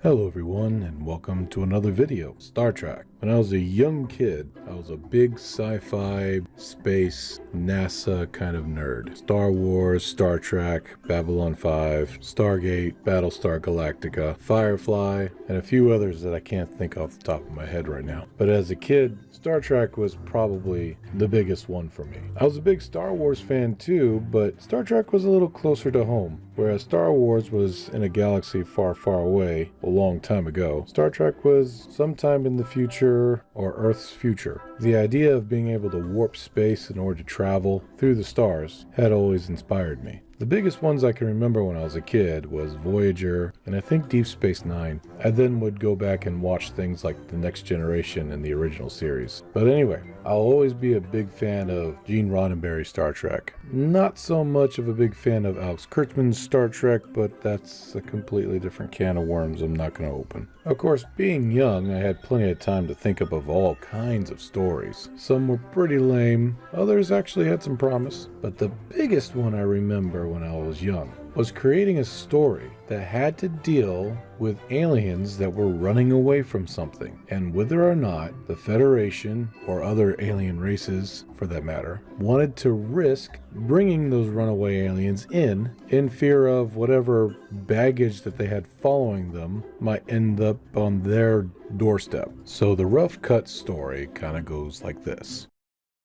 Hello everyone, and welcome to another video. Star Trek. When I was a young kid, I was a big sci-fi, space, NASA kind of nerd. Star Wars, Star Trek, Babylon 5, Stargate, Battlestar Galactica, Firefly, and a few others that I can't think off the top of my head right now. But as a kid, Star Trek was probably the biggest one for me. I was a big Star Wars fan too, but Star Trek was a little closer to home. Whereas Star Wars was in a galaxy far, far away a long time ago, Star Trek was sometime in the future or Earth's future. The idea of being able to warp space in order to travel through the stars had always inspired me. The biggest ones I can remember when I was a kid was Voyager and I think Deep Space Nine. I then would go back and watch things like The Next Generation and the original series. But anyway, I'll always be a big fan of Gene Roddenberry's Star Trek. Not so much of a big fan of Alex Kurtzman's Star Trek, but that's a completely different can of worms I'm not going to open. Of course, being young, I had plenty of time to think up of all kinds of stories. Some were pretty lame, others actually had some promise. But the biggest one I remember when I was young was creating a story that had to deal with aliens that were running away from something, and whether or not the Federation, or other alien races for that matter, wanted to risk bringing those runaway aliens in fear of whatever baggage that they had following them might end up on their doorstep. So the rough cut story kind of goes like this.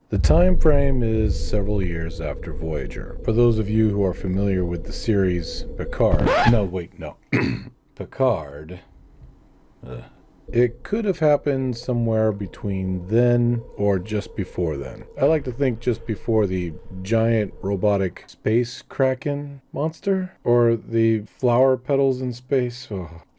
The time frame is several years after Voyager. For those of you who are familiar with the series Picard, Picard, it could have happened somewhere between then or just before then. I like to think just before the giant robotic space kraken monster or the flower petals in space.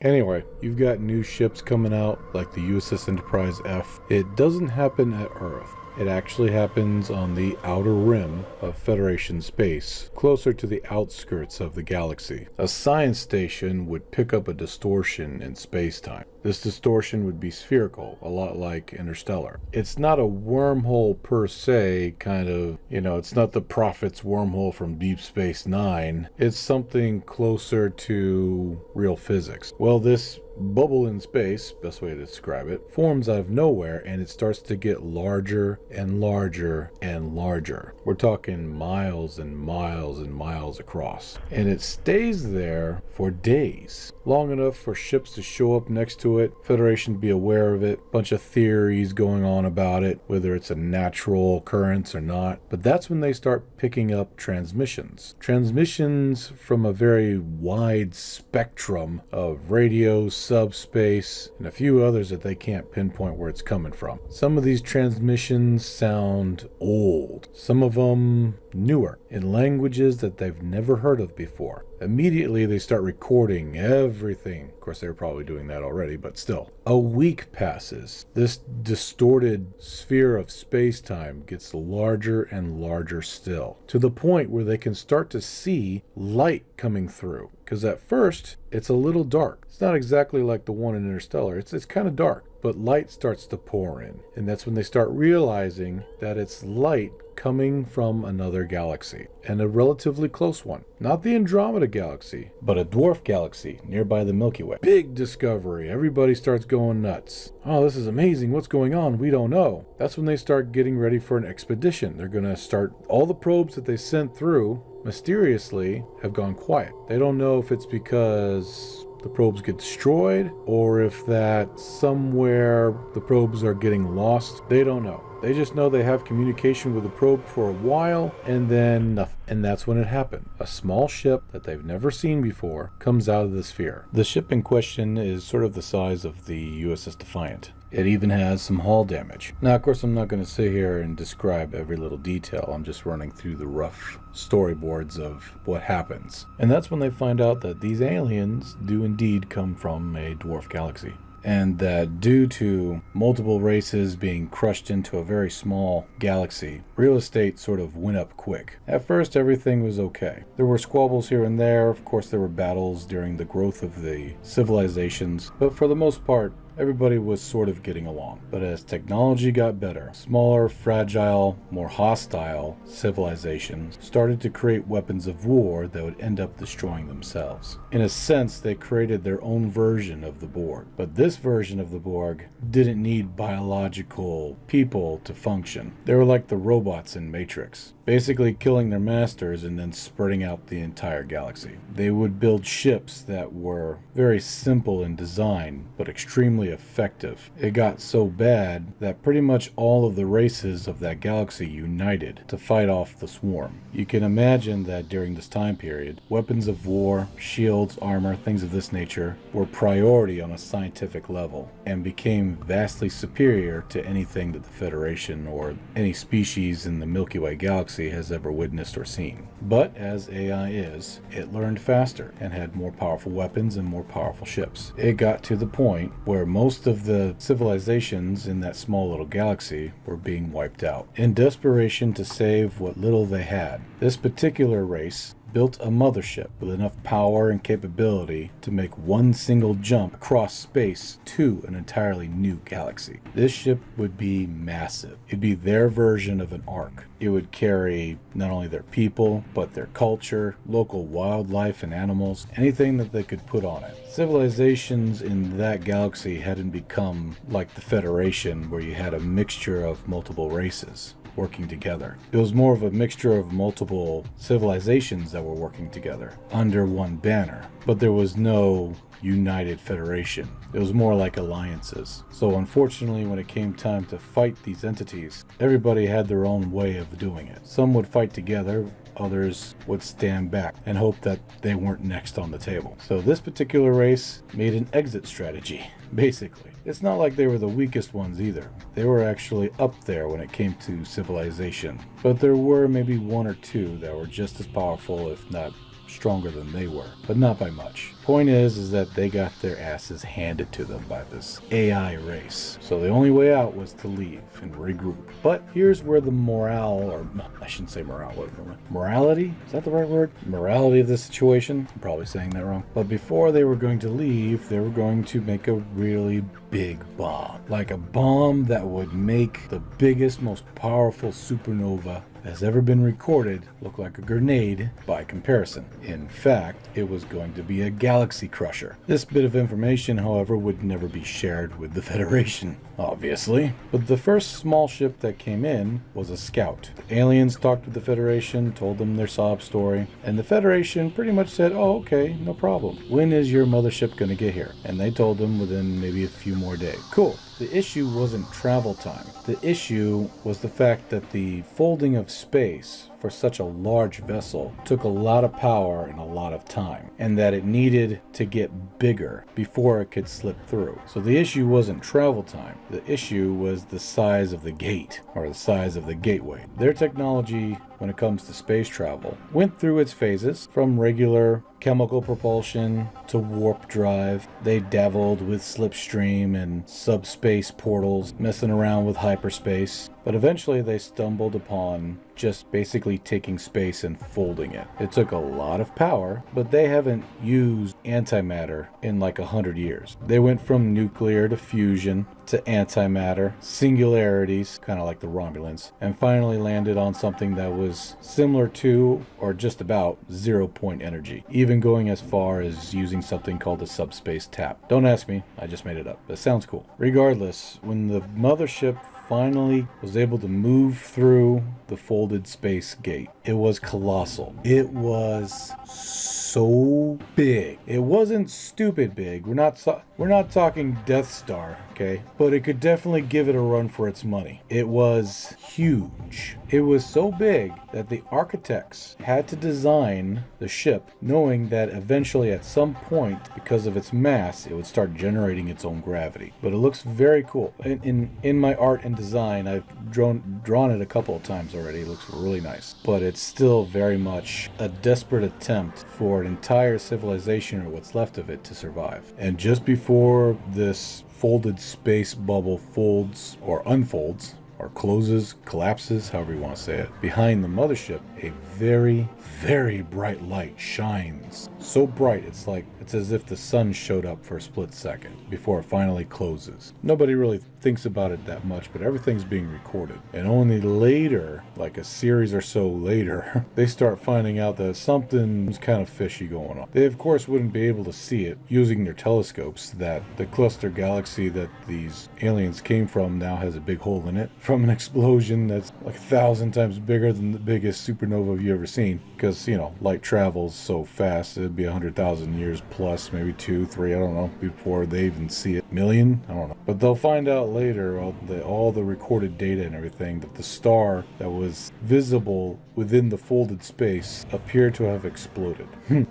Anyway, you've got new ships coming out like the USS Enterprise F. It doesn't happen at Earth. It actually happens on the outer rim of Federation space, closer to the outskirts of the galaxy. A science station would pick up a distortion in space-time. This distortion would be spherical, a lot like Interstellar. It's not a wormhole per se, kind of, it's not the Prophet's wormhole from Deep Space Nine. It's something closer to real physics. Well, this bubble in space, best way to describe it, forms out of nowhere and it starts to get larger and larger and larger. We're talking miles and miles and miles across. And it stays there for days, long enough for ships to show up next to it, Federation to be aware of it, bunch of theories going on about it, whether it's a natural occurrence or not. But that's when they start picking up transmissions. Transmissions from a very wide spectrum of radio, subspace, and a few others that they can't pinpoint where it's coming from. Some of these transmissions sound old, some of them newer, in languages that they've never heard of before. Immediately they start recording everything. Of course, they were probably doing that already, but still. A week passes. This distorted sphere of space-time gets larger and larger still, to the point where they can start to see light coming through. Because at first, it's a little dark. It's not exactly like the one in Interstellar. It's kind of dark, but light starts to pour in. And that's when they start realizing that it's light coming from another galaxy, and a relatively close one. Not the Andromeda galaxy, but a dwarf galaxy nearby the Milky Way. Big discovery. Everybody starts going nuts. Oh, this is amazing. What's going on? We don't know. That's when they start getting ready for an expedition. They're going to start all the probes that they sent through mysteriously have gone quiet. They don't know if it's because the probes get destroyed or if that somewhere the probes are getting lost. They don't know. They just know they have communication with the probe for a while and then nothing. And that's when it happened. A small ship that they've never seen before comes out of the sphere. The ship in question is sort of the size of the USS Defiant. It even has some hull damage. Now, of course, I'm not going to sit here and describe every little detail. I'm just running through the rough storyboards of what happens. And that's when they find out that these aliens do indeed come from a dwarf galaxy. And that due to multiple races being crushed into a very small galaxy, real estate sort of went up quick. At first, everything was okay. There were squabbles here and there. Of course, there were battles during the growth of the civilizations. But for the most part, everybody was sort of getting along. But as technology got better, smaller, fragile, more hostile civilizations started to create weapons of war that would end up destroying themselves. In a sense, they created their own version of the Borg. But this version of the Borg didn't need biological people to function. They were like the robots in Matrix, basically killing their masters and then spreading out the entire galaxy. They would build ships that were very simple in design, but extremely effective. It got so bad that pretty much all of the races of that galaxy united to fight off the swarm. You can imagine that during this time period, weapons of war, shields, armor, things of this nature were priority on a scientific level and became vastly superior to anything that the Federation or any species in the Milky Way galaxy has ever witnessed or seen. But as AI is, it learned faster and had more powerful weapons and more powerful ships. It got to the point where most of the civilizations in that small little galaxy were being wiped out. In desperation to save what little they had, this particular race built a mothership with enough power and capability to make one single jump across space to an entirely new galaxy. This ship would be massive. It'd be their version of an Ark. It would carry not only their people, but their culture, local wildlife and animals, anything that they could put on it. Civilizations in that galaxy hadn't become like the Federation, where you had a mixture of multiple races working together. It was more of a mixture of multiple civilizations that were working together under one banner, but there was no united federation. It was more like alliances. So unfortunately, when it came time to fight these entities, everybody had their own way of doing it. Some would fight together, others would stand back and hope that they weren't next on the table. So this particular race made an exit strategy, basically. It's not like they were the weakest ones either. They were actually up there when it came to civilization. But there were maybe one or two that were just as powerful, if not stronger than they were, but not by much. Point is that they got their asses handed to them by this AI race. So the only way out was to leave and regroup. But here's where the morale, or I shouldn't say morale, morality? Is that the right word? Morality of the situation? I'm probably saying that wrong. But before they were going to leave, they were going to make a really big bomb. Like a bomb that would make the biggest, most powerful supernova has ever been recorded look like a grenade by comparison. In fact, it was going to be a galaxy crusher. This bit of information, however, would never be shared with the Federation, obviously. But the first small ship that came in was a scout. The aliens talked with the Federation, told them their sob story, and the Federation pretty much said, oh, okay, no problem. When is your mothership gonna get here? And they told them within maybe a few more days. Cool. The issue wasn't travel time. The issue was the fact that the folding of space for such a large vessel took a lot of power and a lot of time, and that it needed to get bigger before it could slip through. So the issue wasn't travel time. The issue was the size of the gate, or the size of the gateway. Their technology, when it comes to space travel, went through its phases from regular chemical propulsion to warp drive. They dabbled with slipstream and subspace portals, messing around with hyperspace, but eventually they stumbled upon just basically taking space and folding it. It took a lot of power, but they haven't used antimatter in like 100 years. They went from nuclear to fusion to antimatter, singularities, kind of like the Romulans, and finally landed on something that was similar to, or just about, 0-point energy, even going as far as using something called a subspace tap. Don't ask me, I just made it up. It sounds cool. Regardless, when the mothership finally was able to move through the folded space gate, it was colossal. It was so big. It wasn't stupid big. We're not talking Death Star, okay? But it could definitely give it a run for its money. It was huge. It was so big that the architects had to design the ship knowing that eventually at some point, because of its mass, it would start generating its own gravity. But it looks very cool. In my art and design, I've drawn it a couple of times already. It looks really nice. But it's still very much a desperate attempt for an entire civilization, or what's left of it, to survive. And just before this folded space bubble folds or unfolds, or closes, collapses, however you want to say it, behind the mothership, a very, very bright light shines. So bright, it's like It's as if the sun showed up for a split second before it finally closes. Nobody really thinks about it that much, but everything's being recorded. And only later, like a series or so later, they start finding out that something's kind of fishy going on. They, of course, wouldn't be able to see it using their telescopes, that the cluster galaxy that these aliens came from now has a big hole in it from an explosion that's like 1,000 times bigger than the biggest supernova you've ever seen. Because, you know, light travels so fast, it'd be 100,000 years plus, maybe 2, 3, I don't know, before they even see it. Million? I don't know. But they'll find out later, all the recorded data and everything, that the star that was visible within the folded space appeared to have exploded.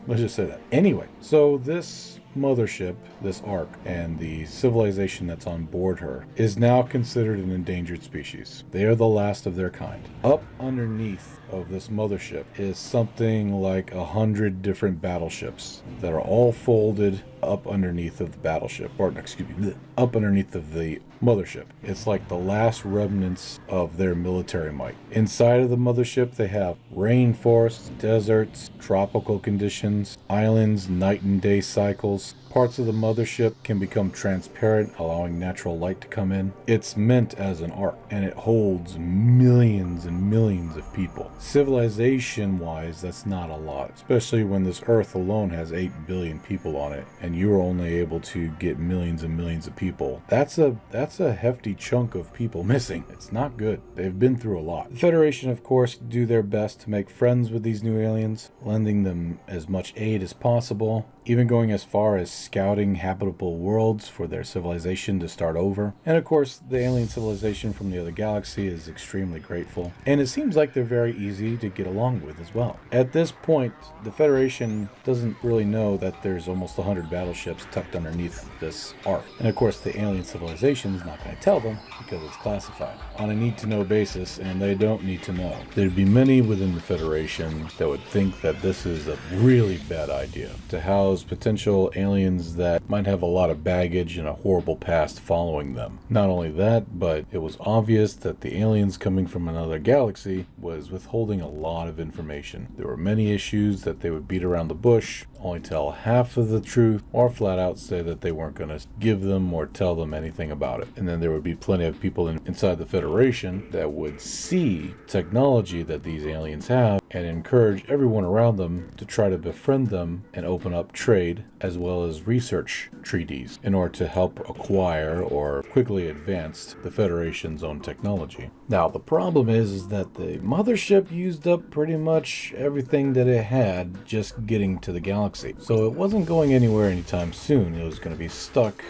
Let's just say that. Anyway, so this mothership, this Ark, and the civilization that's on board her is now considered an endangered species. They are the last of their kind. Up underneath of this mothership is something like 100 different battleships that are all folded up underneath of the battleship, or excuse me, up underneath of the mothership. It's like the last remnants of their military might. Inside of the mothership, they have rainforests, deserts, tropical conditions, islands, night and day cycles. Parts of the mothership can become transparent, allowing natural light to come in. It's meant as an ark, and it holds millions and millions of people. Civilization-wise, that's not a lot, especially when this Earth alone has 8 billion people on it, and you're only able to get millions and millions of people. That's a hefty chunk of people missing. It's not good. They've been through a lot. The Federation, of course, do their best to make friends with these new aliens, lending them as much aid as possible, even going as far as scouting habitable worlds for their civilization to start over. And of course, the alien civilization from the other galaxy is extremely grateful. And it seems like they're very easy to get along with as well. At this point, the Federation doesn't really know that there's almost 100 battleships tucked underneath this ark. And of course, the alien civilization is not going to tell them because it's classified on a need-to-know basis, and they don't need to know. There'd be many within the Federation that would think that this is a really bad idea to house potential aliens that might have a lot of baggage and a horrible past following them. Not only that, but it was obvious that the aliens coming from another galaxy was withholding a lot of information. There were many issues that they would beat around the bush, only tell half of the truth, or flat out say that they weren't going to give them or tell them anything about it. And then there would be plenty of people inside the Federation that would see technology that these aliens have and encourage everyone around them to try to befriend them and open up trade as well as research treaties in order to help acquire or quickly advance the Federation's own technology. Now, the problem is that the mothership used up pretty much everything that it had just getting to the galaxy. So it wasn't going anywhere anytime soon. It was going to be stuck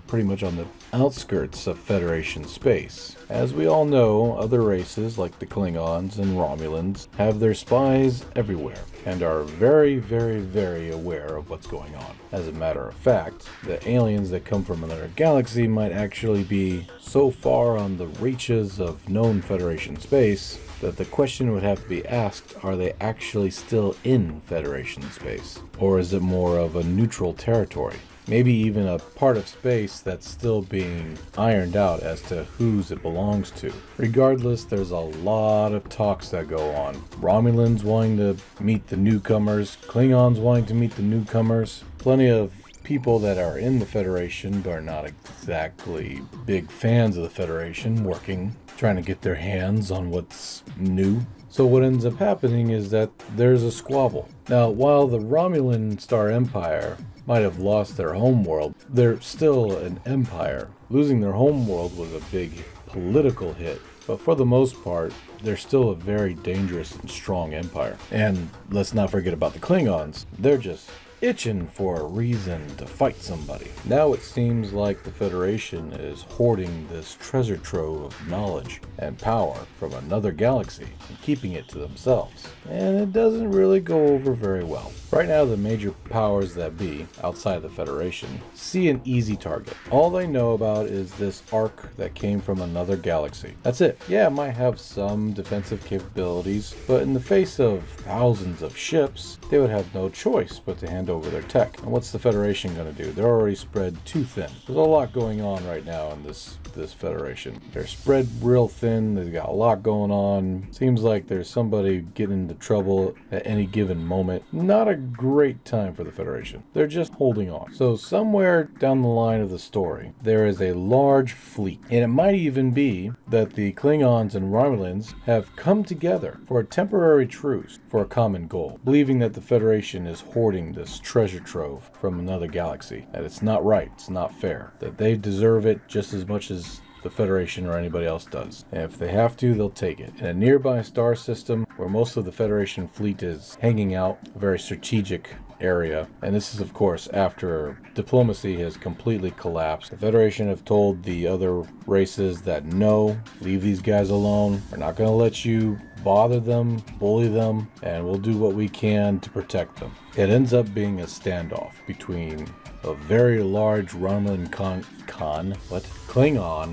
pretty much on the outskirts of Federation space. As we all know, other races like the Klingons and Romulans have their spies everywhere and are very, very, very aware of what's going on. As a matter of fact, the aliens that come from another galaxy might actually be so far on the reaches of known Federation space that the question would have to be asked, are they actually still in Federation space? Or is it more of a neutral territory? Maybe even a part of space that's still being ironed out as to whose it belongs to. Regardless, there's a lot of talks that go on. Romulans wanting to meet the newcomers, Klingons wanting to meet the newcomers, plenty of people that are in the Federation but are not exactly big fans of the Federation working, trying to get their hands on what's new. So what ends up happening is that there's a squabble. Now, while the Romulan Star Empire might have lost their homeworld, they're still an empire. Losing their homeworld was a big political hit, but for the most part, they're still a very dangerous and strong empire. And let's not forget about the Klingons. They're just itching for a reason to fight somebody. Now it seems like the Federation is hoarding this treasure trove of knowledge and power from another galaxy and keeping it to themselves. And it doesn't really go over very well. Right now, the major powers that be, outside the Federation, see an easy target. All they know about is this ark that came from another galaxy. That's it. Yeah, it might have some defensive capabilities, but in the face of thousands of ships, they would have no choice but to hand over over their tech. And what's the Federation going to do? They're already spread too thin. There's a lot going on right now in this Federation. They're spread real thin. They've got a lot going on. Seems like there's somebody getting into trouble at any given moment. Not a great time for the Federation. They're just holding on. So somewhere down the line of the story, there is a large fleet. And it might even be that the Klingons and Romulans have come together for a temporary truce for a common goal, believing that the Federation is hoarding this treasure trove from another galaxy. That it's not right, it's not fair, that they deserve it just as much as the Federation or anybody else does. And if they have to, they'll take it. In a nearby star system where most of the Federation fleet is hanging out, a very strategic area, and this is of course after diplomacy has completely collapsed. The Federation have told the other races that no, leave these guys alone. We're not going to let you bother them, bully them, and we'll do what we can to protect them. It ends up being a standoff between a very large Romulan Klingon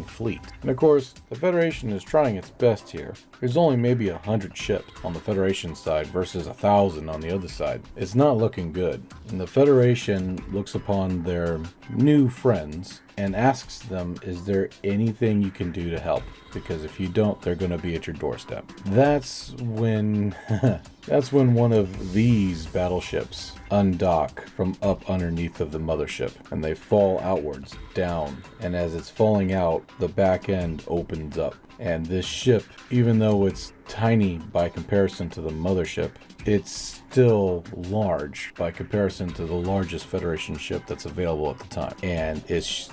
fleet. And of course, the Federation is trying its best here. There's only maybe 100 ships on the Federation side versus 1,000 on the other side. It's not looking good. And the Federation looks upon their new friends and asks them, is there anything you can do to help? Because if you don't, they're going to be at your doorstep. That's when one of these battleships undock from up underneath of the mothership, and they fall outwards, down. And as it's falling out, the back end opens up. And this ship, even though it's tiny by comparison to the mothership, it's still large by comparison to the largest Federation ship that's available at the time. And it's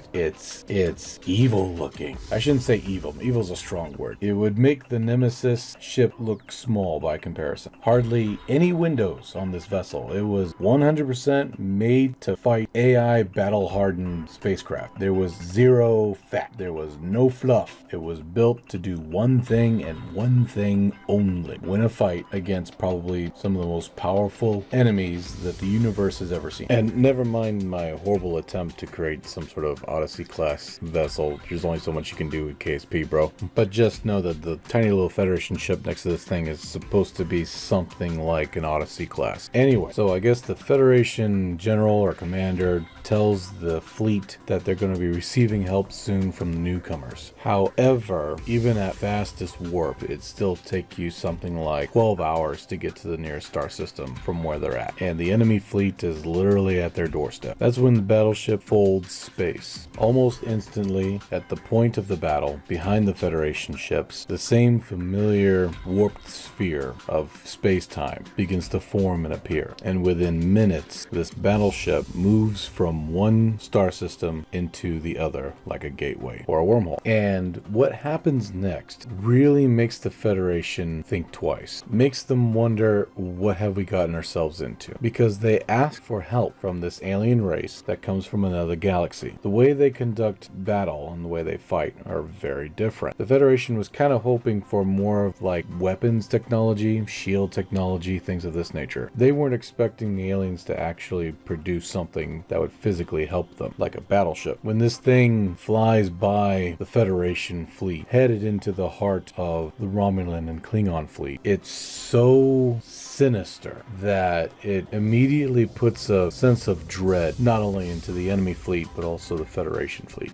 evil looking. I shouldn't say evil. Evil's a strong word. It would make the Nemesis ship look small by comparison. Hardly any windows on this vessel. It was 100% made to fight AI battle-hardened spacecraft. There was zero fat. There was no fluff. It was built to do one thing and one thing only. Win a fight against probably some of the most powerful enemies that the universe has ever seen. And never mind my horrible attempt to create some sort of Odyssey class vessel. There's only so much you can do with KSP, bro. But just know that the tiny little Federation ship next to this thing is supposed to be something like an Odyssey class. Anyway, so I guess the Federation general or commander tells the fleet that they're going to be receiving help soon from the newcomers. However, even at fastest warp, it still take you something like 12 hours to get to the nearest star system from where they're at. And the enemy fleet is literally at their doorstep. That's when the battleship folds space. Almost instantly, at the point of the battle, behind the Federation ships, the same familiar warped sphere of space-time begins to form and appear. And within minutes, this battleship moves from one star system into the other like a gateway or a wormhole. And what happens next really makes the Federation think twice. Makes them wonder, what have we gotten ourselves into? Because they ask for help from this alien race that comes from another galaxy. The way they conduct battle and the way they fight are very different. The Federation was kind of hoping for more of like weapons technology, shield technology, things of this nature. They weren't expecting the aliens to actually produce something that would physically help them, like a battleship. When this thing flies by the Federation fleet, headed into the heart of the Romulan and Klingon fleet, it's so sinister that it immediately puts a sense of dread not only into the enemy fleet but also the Federation fleet.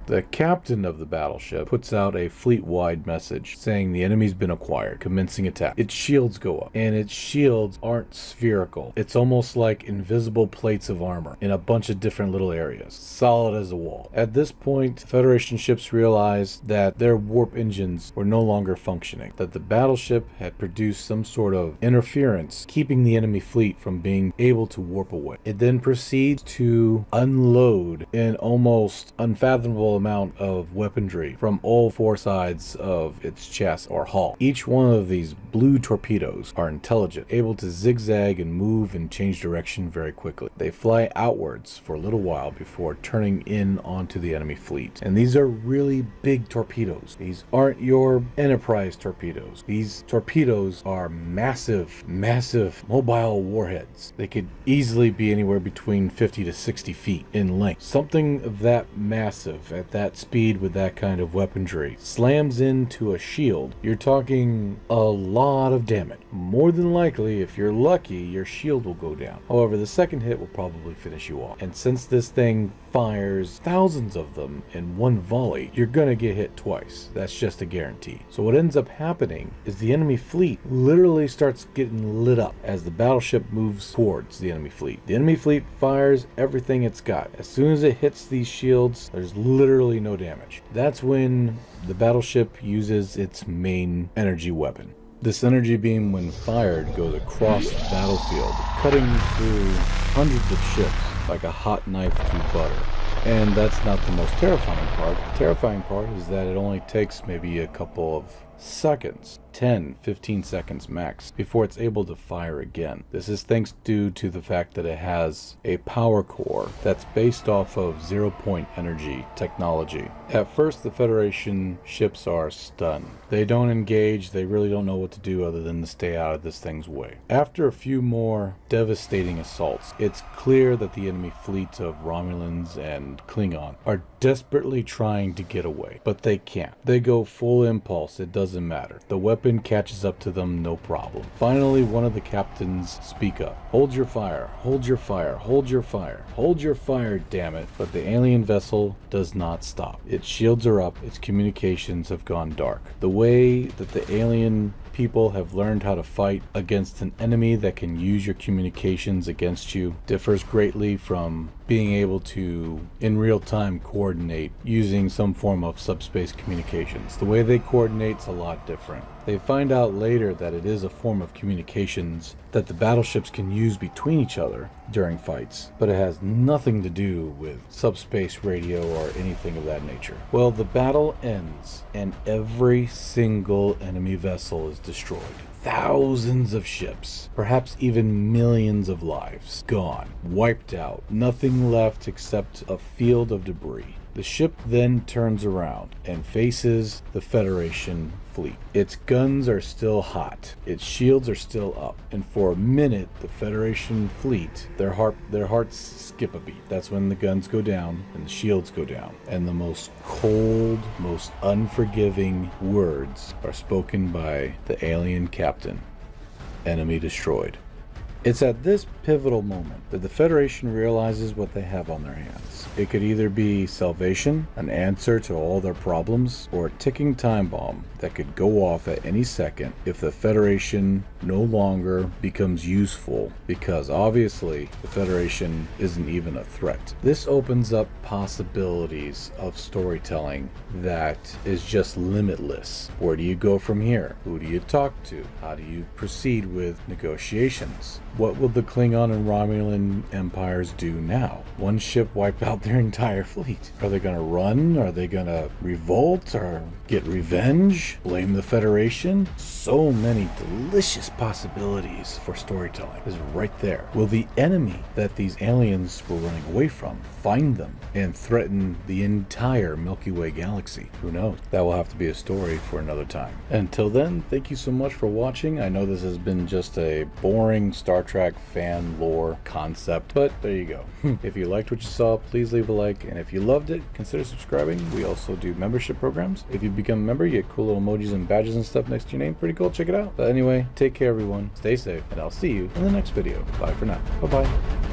The captain of the battleship puts out a fleet-wide message saying the enemy's been acquired, commencing attack. Its shields go up, and its shields aren't spherical. It's almost like invisible plates of armor in a bunch of different little areas, solid as a wall. At this point, Federation ships realized that their warp engines were no longer functioning, that the battleship had produced some sort of interference, keeping the enemy fleet from being able to warp away. It then proceeds to unload an almost unfathomable amount of weaponry from all four sides of its chest or hull. Each one of these blue torpedoes are intelligent, able to zigzag and move and change direction very quickly. They fly outwards for a little while before turning in onto the enemy fleet. And these are really big torpedoes. These aren't your Enterprise torpedoes. These torpedoes are massive, massive mobile warheads. They could easily be anywhere between 50 to 60 feet in length. Something of that massive at that speed with that kind of weaponry slams into a shield. You're talking a lot of damage. More than likely, if you're lucky, your shield will go down. However, the second hit will probably finish you off. And since this thing fires thousands of them in one volley, you're gonna get hit twice. That's just a guarantee. So what ends up happening is the enemy fleet literally starts getting lit up as the battleship moves towards the enemy fleet. The enemy fleet fires everything it's got. As soon as it hits these shields, there's literally no damage. That's when the battleship uses its main energy weapon. This energy beam, when fired, goes across the battlefield, cutting through hundreds of ships like a hot knife through butter. And that's not the most terrifying part. The terrifying part is that it only takes maybe a couple of seconds, 10, 15 seconds max, before it's able to fire again. This is thanks due to the fact that it has a power core that's based off of zero-point energy technology. At first, the Federation ships are stunned. They don't engage, they really don't know what to do other than to stay out of this thing's way. After a few more devastating assaults, it's clear that the enemy fleets of Romulans and Klingon are desperately trying to get away, but they can't. They go full impulse, it doesn't matter. The weapon catches up to them, no problem. Finally, one of the captains speak up. Hold your fire, hold your fire, hold your fire, hold your fire, damn it. But the alien vessel does not stop. Its shields are up, its communications have gone dark. The way that the alien people have learned how to fight against an enemy that can use your communications against you differs greatly from being able to, in real time, coordinate using some form of subspace communications. The way they coordinate's a lot different. They find out later that it is a form of communications that the battleships can use between each other during fights, but it has nothing to do with subspace radio or anything of that nature. Well, the battle ends, and every single enemy vessel is destroyed. Thousands of ships, perhaps even millions of lives, gone, wiped out, nothing left except a field of debris. The ship then turns around and faces the Federation fleet. Its guns are still hot, its shields are still up, and for a minute the Federation fleet, their hearts skip a beat. That's when the guns go down and the shields go down, and the most cold, most unforgiving words are spoken by the alien captain. Enemy destroyed. It's at this pivotal moment that the Federation realizes what they have on their hands. It could either be salvation, an answer to all their problems, or a ticking time bomb that could go off at any second if the Federation no longer becomes useful, because obviously the Federation isn't even a threat. This opens up possibilities of storytelling that is just limitless. Where do you go from here? Who do you talk to? How do you proceed with negotiations? What will the Klingon and Romulan empires do now? One ship wiped out their entire fleet. Are they going to run? Are they going to revolt or get revenge? Blame the Federation? So many delicious possibilities for storytelling is right there. Will the enemy that these aliens were running away from find them and threaten the entire Milky Way galaxy? Who knows? That will have to be a story for another time. Until then, thank you so much for watching. I know this has been just a boring Star Trek fan lore concept, but there you go. If you liked what you saw, please leave a like, and if you loved it, consider subscribing. We also do membership programs. If you become a member, you get cool little emojis and badges and stuff next to your name. Pretty cool. Check it out. But anyway, take care everyone, stay safe, and I'll see you in the next video. Bye for now. Bye bye.